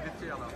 cafetière là.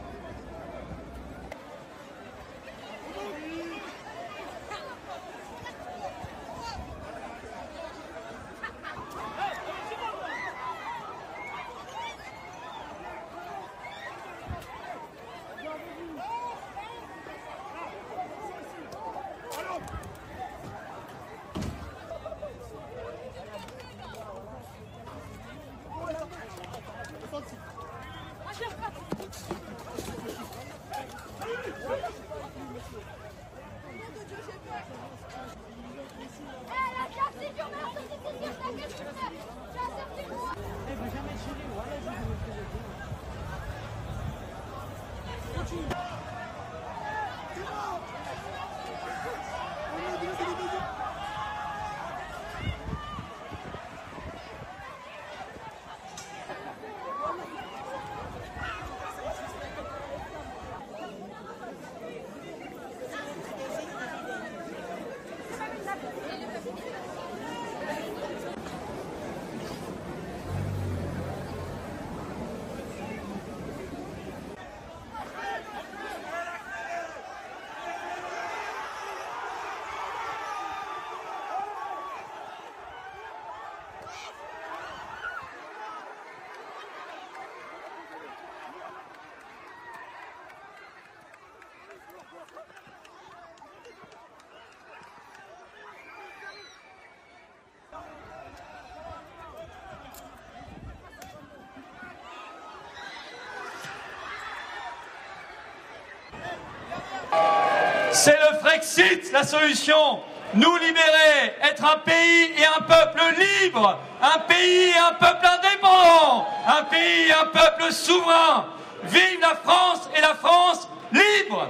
C'est le Frexit la solution. Nous libérer, être un pays et un peuple libre, un pays et un peuple indépendant, un pays et un peuple souverain. Vive la France et la France libre.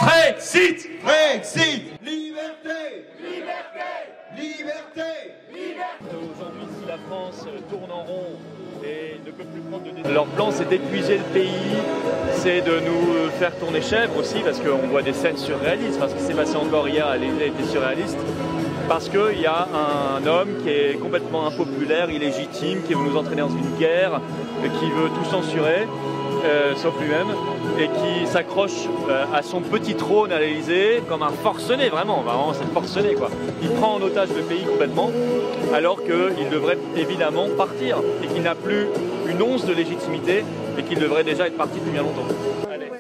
Frexit, Frexit, liberté, liberté, liberté, liberté. Aujourd'hui, si la France tourne en rond et ne peut plus prendre de décision, leur plan c'est d'épuiser le pays, c'est de nous faire tourner chèvre aussi, parce qu'on voit des scènes surréalistes, parce que ce qui s'est passé encore hier à l'Élysée était surréaliste, parce qu'il y a un homme qui est complètement impopulaire, illégitime, qui veut nous entraîner dans une guerre, qui veut tout censurer, sauf lui-même, et qui s'accroche à son petit trône à l'Élysée comme un forcené, vraiment c'est forcené quoi. Il prend en otage le pays complètement, alors qu'il devrait évidemment partir, et qu'il n'a plus une once de légitimité, et qu'il devrait déjà être parti depuis bien longtemps. Allez.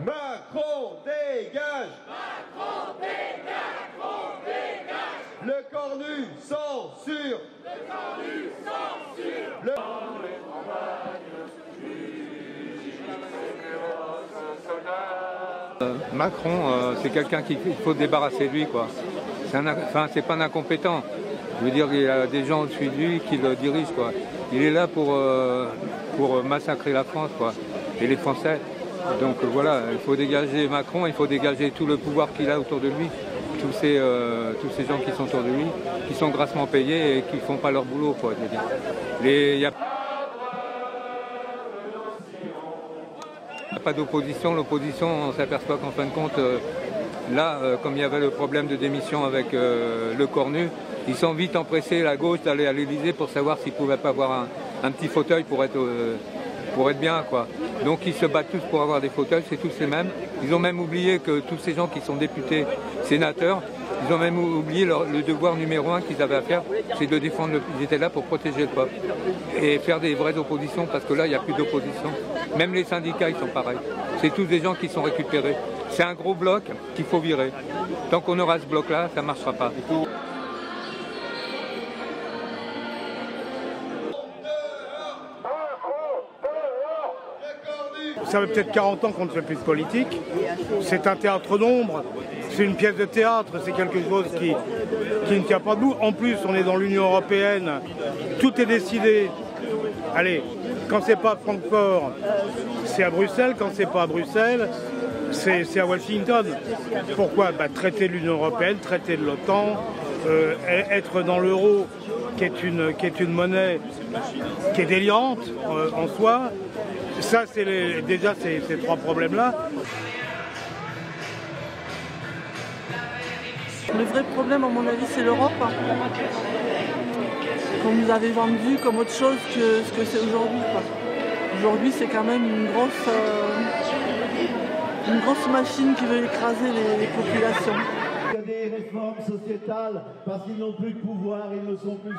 Macron dégage! Macron dégage! Macron dégage! Le cornu censure! Le cornu censure! Le... Macron, c'est quelqu'un qu'il faut débarrasser de lui, quoi. C'est pas un incompétent. Je veux dire, il y a des gens au-dessus de lui qui le dirigent, quoi. Il est là pour massacrer la France, quoi, et les Français. Donc voilà, il faut dégager Macron, il faut dégager tout le pouvoir qu'il a autour de lui, tous ces gens qui sont autour de lui, qui sont grassement payés et qui font pas leur boulot, quoi. Je veux dire. Il n'y a pas d'opposition. L'opposition, on s'aperçoit qu'en fin de compte, là, comme il y avait le problème de démission avec le cornu, ils sont vite empressés, la gauche, d'aller à l'Élysée pour savoir s'ils ne pouvaient pas avoir un petit fauteuil pour être bien, quoi. Donc ils se battent tous pour avoir des fauteuils, c'est tous les mêmes. Ils ont même oublié que tous ces gens qui sont députés, sénateurs, ils ont même oublié le devoir numéro 1 qu'ils avaient à faire, c'est de défendre ils étaient là pour protéger le peuple et faire des vraies oppositions, parce que là il n'y a plus d'opposition. Même les syndicats ils sont pareils. C'est tous des gens qui sont récupérés. C'est un gros bloc qu'il faut virer. Tant qu'on aura ce bloc-là, ça ne marchera pas. Ça fait peut-être 40 ans qu'on ne fait plus de politique. C'est un théâtre d'ombre, c'est une pièce de théâtre, c'est quelque chose qui ne tient pas debout. En plus, on est dans l'Union européenne, tout est décidé. Allez, quand c'est pas à Francfort, c'est à Bruxelles. Quand c'est pas à Bruxelles, c'est à Washington. Pourquoi? Traiter de l'Union européenne, traiter de l'OTAN, être dans l'euro, qui est une monnaie qui est délirante en soi. Ça, c'est déjà ces trois problèmes-là. Le vrai problème, à mon avis, c'est l'Europe. Qu'on nous avait vendu comme autre chose que ce que c'est aujourd'hui. Aujourd'hui, c'est quand même une grosse machine qui veut écraser les populations. Il y a des réformes sociétales parce qu'ils n'ont plus de pouvoir, ils ne sont plus...